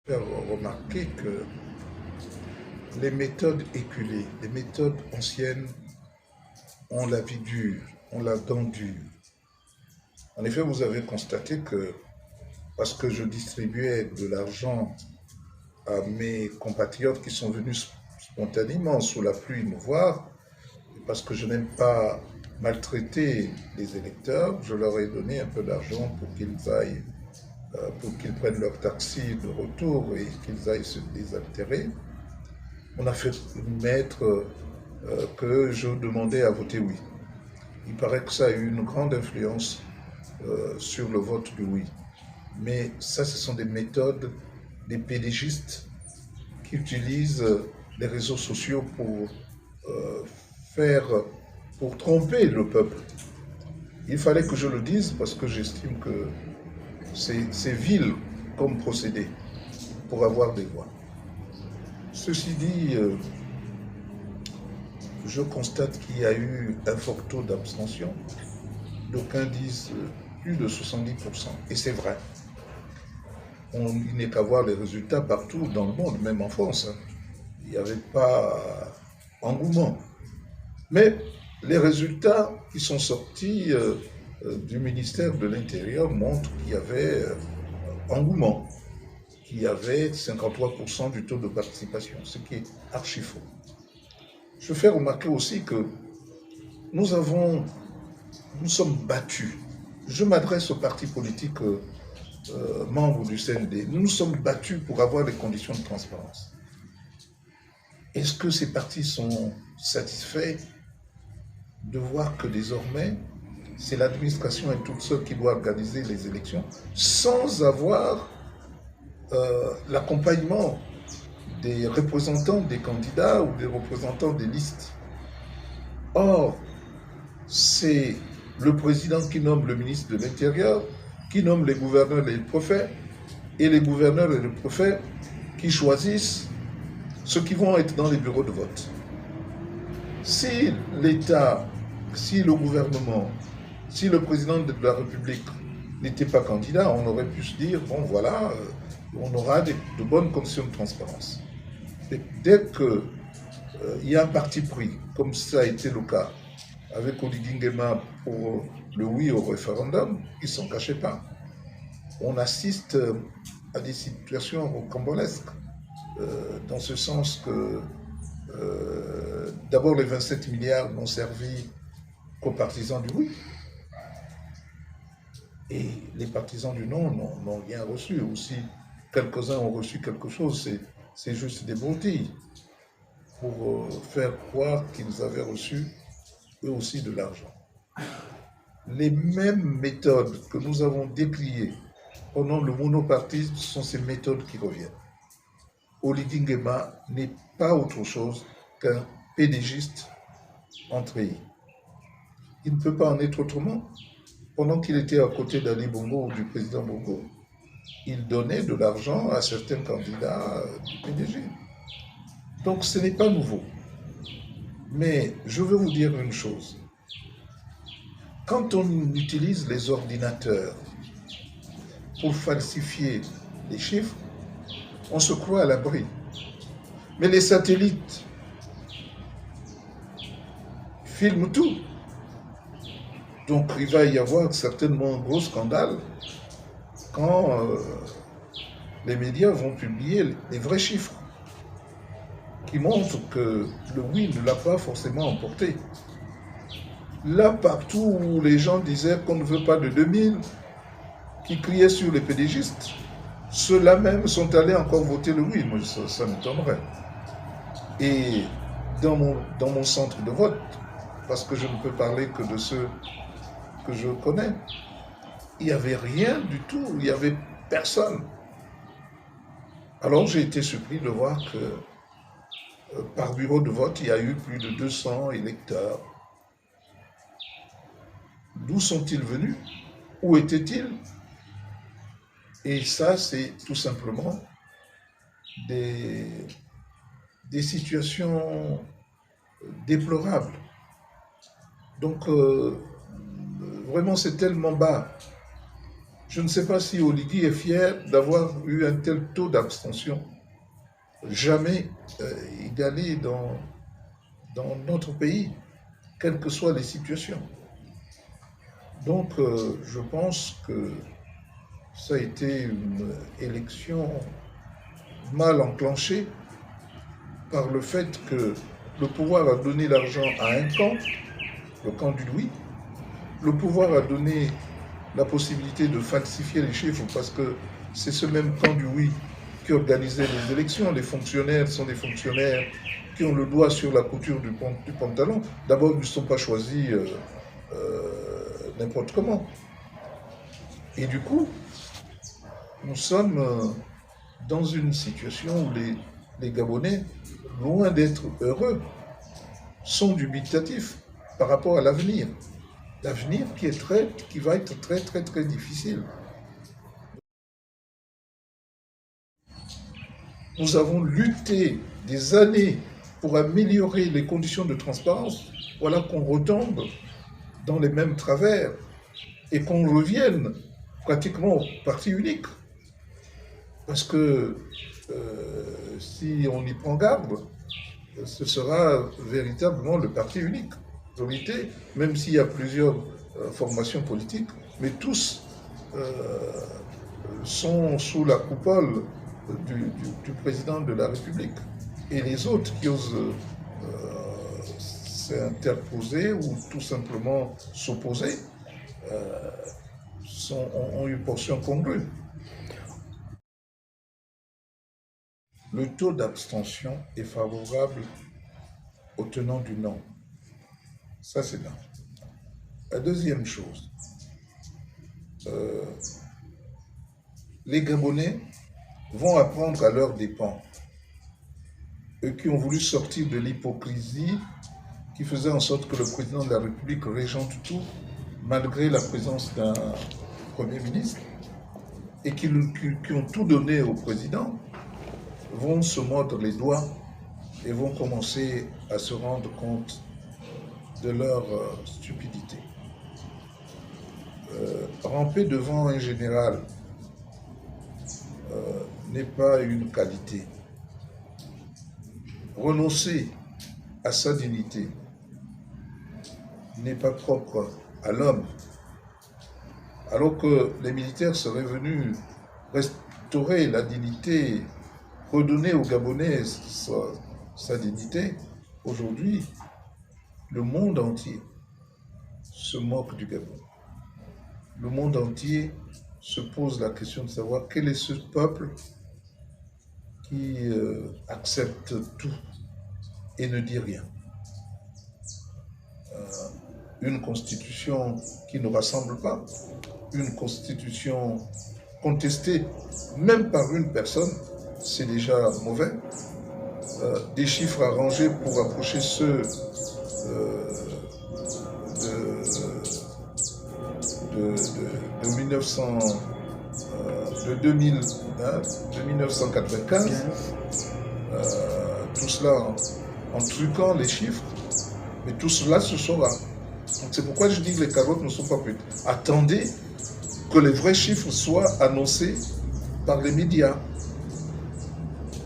faire remarquer que les méthodes éculées, les méthodes anciennes ont la vie dure, ont la dent dure. En effet, vous avez constaté que parce que je distribuais de l'argent à mes compatriotes qui sont venus spontanément sous la pluie me voir, et parce que je n'aime pas maltraiter les électeurs, je leur ai donné un peu d'argent pour qu'ils aillent, pour qu'ils prennent leur taxi de retour et qu'ils aillent se désaltérer. On a fait mettre que je demandais à voter oui. Il paraît que ça a eu une grande influence sur le vote du oui. Mais ça, ce sont des méthodes des pédégistes qui utilisent les réseaux sociaux pour faire, pour tromper le peuple. Il fallait que je le dise parce que j'estime que c'est vil comme procédé pour avoir des voix. Ceci dit, je constate qu'il y a eu un fort taux d'abstention. D'aucuns disent plus de 70%. Et c'est vrai. Il n'est qu'à voir les résultats partout dans le monde, même en France. Il n'y avait pas engouement. Mais les résultats qui sont sortis du ministère de l'Intérieur montrent qu'il y avait engouement, qu'il y avait 53% du taux de participation, ce qui est archi faux. Je fais remarquer aussi que nous sommes battus. Je m'adresse aux partis politiques membres du CND. Nous nous sommes battus pour avoir les conditions de transparence. Est-ce que ces partis sont satisfaits de voir que désormais, c'est l'administration et toute seule qui doit organiser les élections sans avoir l'accompagnement des représentants des candidats ou des représentants des listes? Or, c'est le président qui nomme le ministre de l'Intérieur, qui nomme les gouverneurs et les préfets, et les gouverneurs et les préfets qui choisissent ceux qui vont être dans les bureaux de vote. Si l'État, si le gouvernement, si le président de la République n'était pas candidat, on aurait pu se dire, bon voilà, on aura de bonnes conditions de transparence. Et dès qu'il y a un parti pris, comme ça a été le cas avec Oligui Nguema pour le oui au référendum, il ne s'en cachait pas. On assiste à des situations rocambolesques, dans ce sens que d'abord les 27 milliards n'ont servi qu'aux partisans du oui. Et les partisans du non n'ont rien reçu. Aussi, quelques-uns ont reçu quelque chose, c'est juste des broutilles pour faire croire qu'ils avaient reçu eux aussi de l'argent. Les mêmes méthodes que nous avons dépliées pendant le monopartisme sont ces méthodes qui reviennent. Oligui Nguema n'est pas autre chose qu'un pédégiste entraîné. Il ne peut pas en être autrement. Pendant qu'il était à côté d'Ali Bongo ou du président Bongo, il donnait de l'argent à certains candidats du PDG. Donc ce n'est pas nouveau. Mais je veux vous dire une chose. Quand on utilise les ordinateurs pour falsifier les chiffres, on se croit à l'abri. Mais les satellites filment tout. Donc il va y avoir certainement un gros scandale quand les médias vont publier les vrais chiffres qui montrent que le oui ne l'a pas forcément emporté. Là, partout où les gens disaient qu'on ne veut pas de 2000, qui criaient sur les pédégistes, ceux-là même sont allés encore voter le oui. Moi, ça m'étonnerait. Et dans mon centre de vote, parce que je ne peux parler que de ceux que je connais, il n'y avait rien du tout, il n'y avait personne. Alors j'ai été surpris de voir que par bureau de vote, il y a eu plus de 200 électeurs. D'où sont-ils venus? Où étaient-ils? Et ça, c'est tout simplement des situations déplorables. Donc, vraiment, c'est tellement bas Je ne sais pas si Oligui est fier d'avoir eu un tel taux d'abstention, jamais égalé dans notre pays, quelles que soient les situations. Donc, je pense que ça a été une élection mal enclenchée par le fait que le pouvoir a donné l'argent à un camp, le camp du oui. Le pouvoir a donné la possibilité de falsifier les chiffres parce que c'est ce même camp du oui qui organisait les élections. Les fonctionnaires sont des fonctionnaires qui ont le doigt sur la couture du pantalon. D'abord, ils ne sont pas choisis n'importe comment. Et du coup, nous sommes dans une situation où les Gabonais, loin d'être heureux, sont dubitatifs par rapport à l'avenir. L'avenir qui va être très, très, très difficile. Nous avons lutté des années pour améliorer les conditions de transparence. Voilà qu'on retombe dans les mêmes travers et qu'on revienne pratiquement au parti unique. Parce que si on y prend garde, ce sera véritablement le parti unique. Vérité, même s'il y a plusieurs formations politiques, mais tous sont sous la coupole du président de la République. Et les autres qui osent s'interposer ou tout simplement s'opposer ont une portion congrue. Le taux d'abstention est favorable au tenant du non. Ça, c'est là. La deuxième chose, les Gabonais vont apprendre à leurs dépens. Eux qui ont voulu sortir de l'hypocrisie qui faisait en sorte que le président de la République régente tout, malgré la présence d'un Premier ministre, et qui ont tout donné au président, vont se mordre les doigts et vont commencer à se rendre compte de leur stupidité. Ramper devant un général n'est pas une qualité. Renoncer à sa dignité n'est pas propre à l'homme. Alors que les militaires seraient venus restaurer la dignité, redonner aux Gabonais sa dignité, aujourd'hui, le monde entier se moque du Gabon. Le monde entier se pose la question de savoir quel est ce peuple qui accepte tout et ne dit rien. Une constitution qui ne rassemble pas, une constitution contestée même par une personne, c'est déjà mauvais. Des chiffres arrangés pour approcher ceux de 1995, tout cela en truquant les chiffres, mais tout cela se saura. Donc c'est pourquoi je dis que les carottes ne sont pas prêtes. Attendez que les vrais chiffres soient annoncés par les médias.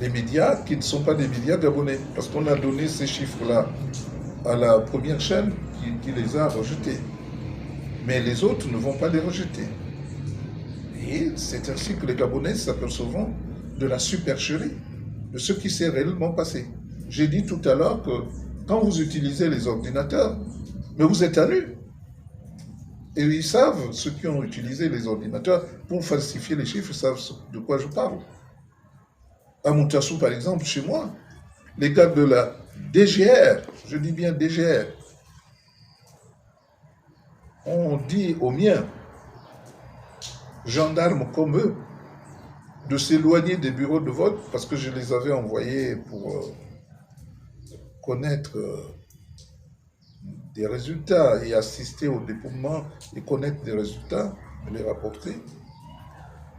Les médias qui ne sont pas des médias gabonais, parce qu'on a donné ces chiffres-là à la première chaîne qui les a rejetés. Mais les autres ne vont pas les rejeter. Et c'est ainsi que les Gabonais s'apercevront de la supercherie, de ce qui s'est réellement passé. J'ai dit tout à l'heure que quand vous utilisez les ordinateurs, mais vous êtes à nu. Et ils savent, ceux qui ont utilisé les ordinateurs pour falsifier les chiffres, savent de quoi je parle. À Moutassou, par exemple, chez moi, les gars de la DGR, je dis bien DGR, ont dit aux miens, gendarmes comme eux, de s'éloigner des bureaux de vote parce que je les avais envoyés pour connaître des résultats et assister au dépouillement et connaître des résultats, les rapporter.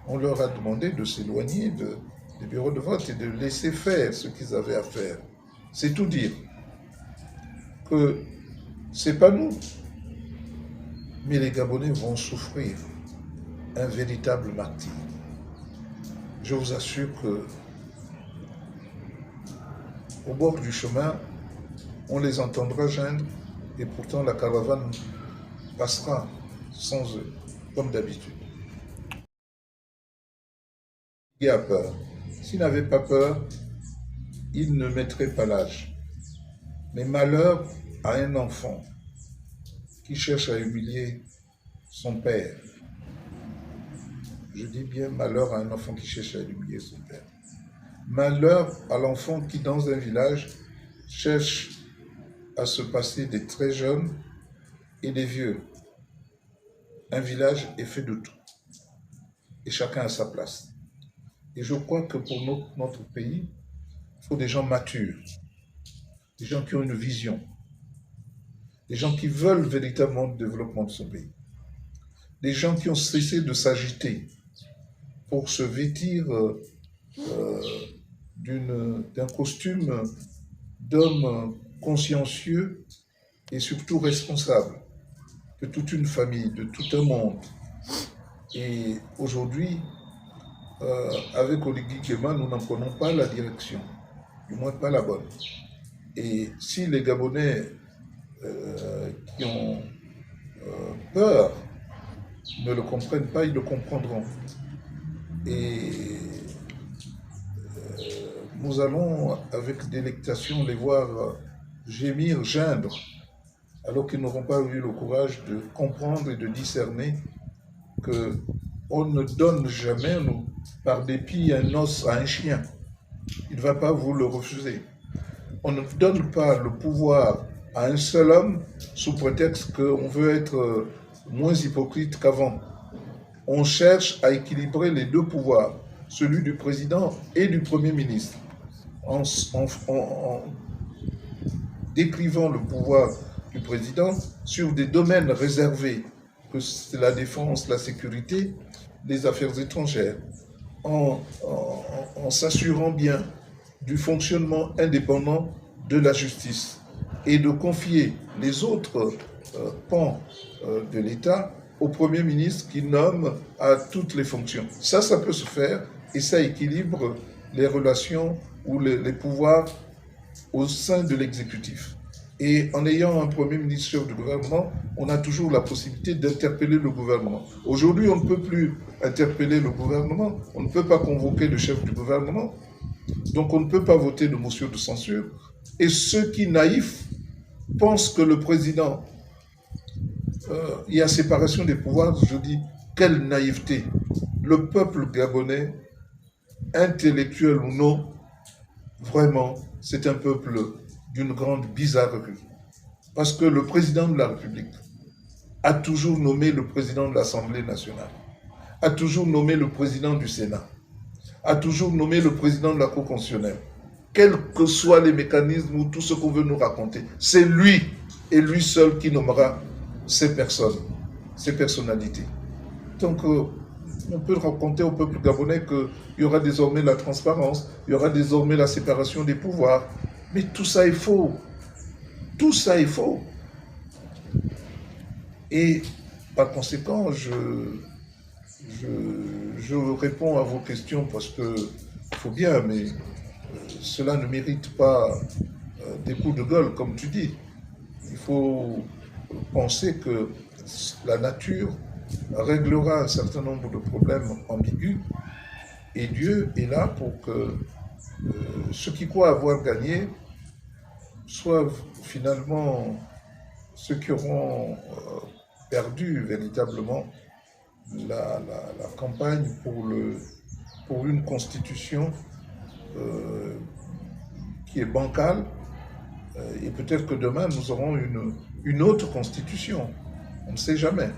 On leur a demandé de s'éloigner des bureaux de vote et de laisser faire ce qu'ils avaient à faire. C'est tout dire que c'est pas nous, mais les Gabonais vont souffrir. un véritable martyr. Je vous assure que au bord du chemin, on les entendra geindre et pourtant la caravane passera sans eux, comme d'habitude. Qui a peur? S'il n'avait pas peur, il ne mettrait pas l'âge. Mais malheur à un enfant qui cherche à humilier son père. Je dis bien malheur à un enfant qui cherche à humilier son père. Malheur à l'enfant qui, dans un village, cherche à se passer des très jeunes et des vieux. Un village est fait de tout. Et chacun a sa place. Et je crois que pour notre pays, il faut des gens matures, des gens qui ont une vision, des gens qui veulent véritablement le développement de ce pays, des gens qui ont cessé de s'agiter pour se vêtir d'un costume d'homme consciencieux et surtout responsable de toute une famille, de tout un monde. Et aujourd'hui, avec Oligui Nguema, nous n'en prenons pas la direction, du moins pas la bonne. Et si les Gabonais qui ont peur ne le comprennent pas, ils le comprendront. Et nous allons avec délectation les voir gémir, geindre, alors qu'ils n'auront pas eu le courage de comprendre et de discerner qu'on ne donne jamais, par dépit, un os à un chien. Il ne va pas vous le refuser. On ne donne pas le pouvoir à un seul homme sous prétexte qu'on veut être moins hypocrite qu'avant. On cherche à équilibrer les deux pouvoirs, celui du président et du Premier ministre, en décrivant le pouvoir du président sur des domaines réservés, que c'est la défense, la sécurité, les affaires étrangères, en s'assurant bien du fonctionnement indépendant de la justice et de confier les autres pans de l'État au Premier ministre qui nomme à toutes les fonctions. Ça peut se faire et ça équilibre les relations ou les pouvoirs au sein de l'exécutif. Et en ayant un Premier ministre chef du gouvernement, on a toujours la possibilité d'interpeller le gouvernement. Aujourd'hui, on ne peut plus interpeller le gouvernement, on ne peut pas convoquer le chef du gouvernement, donc on ne peut pas voter de motion de censure. Et ceux qui, naïfs, pensent que le président, il y a séparation des pouvoirs, je dis, quelle naïveté! Le peuple gabonais, intellectuel ou non, vraiment, c'est un peuple d'une grande bizarrerie. Parce que le président de la République a toujours nommé le président de l'Assemblée nationale, a toujours nommé le président du Sénat, a toujours nommé le président de la Cour constitutionnelle. Quels que soient les mécanismes ou tout ce qu'on veut nous raconter, c'est lui et lui seul qui nommera ces personnes, ces personnalités. Donc, on peut raconter au peuple gabonais qu'il y aura désormais la transparence, il y aura désormais la séparation des pouvoirs. Mais tout ça est faux. Tout ça est faux. Et par conséquent, je réponds à vos questions parce que il faut bien, mais cela ne mérite pas des coups de gueule, comme tu dis. Il faut penser que la nature réglera un certain nombre de problèmes ambigus et Dieu est là pour que ceux qui croient avoir gagné soient finalement ceux qui auront perdu véritablement la campagne pour une constitution qui est bancale, et peut-être que demain nous aurons une autre constitution, on ne sait jamais.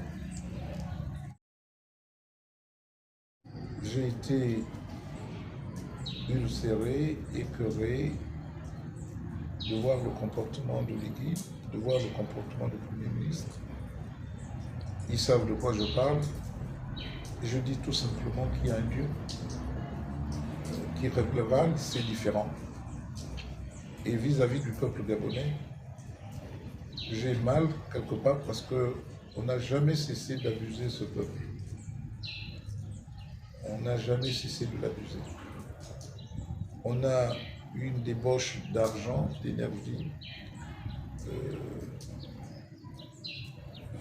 J'ai été ulcéré, écœuré de voir le comportement de l'équipe, de voir le comportement du Premier ministre. Ils savent de quoi je parle. Et je dis tout simplement qu'il y a un Dieu qui réglera ces différends. Et vis-à-vis du peuple gabonais, j'ai mal quelque part parce qu'on n'a jamais cessé d'abuser ce peuple. on n'a jamais cessé de l'abuser. On a une débauche d'argent, d'énergie,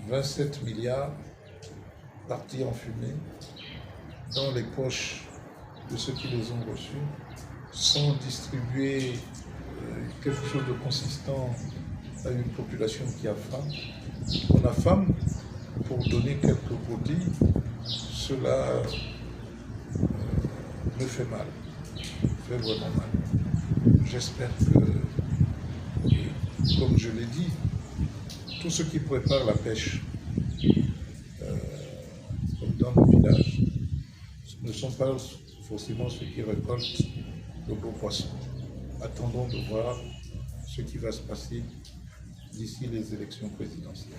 27 milliards partis en fumée dans les poches de ceux qui les ont reçus, sans distribuer quelque chose de consistant à une population qui a faim. On a faim pour donner quelques produits, cela me fait mal, fait vraiment mal. J'espère que, comme je l'ai dit, tous ceux qui préparent la pêche, comme dans le village, ne sont pas forcément ceux qui récoltent le beau poisson. Attendons de voir ce qui va se passer d'ici les élections présidentielles.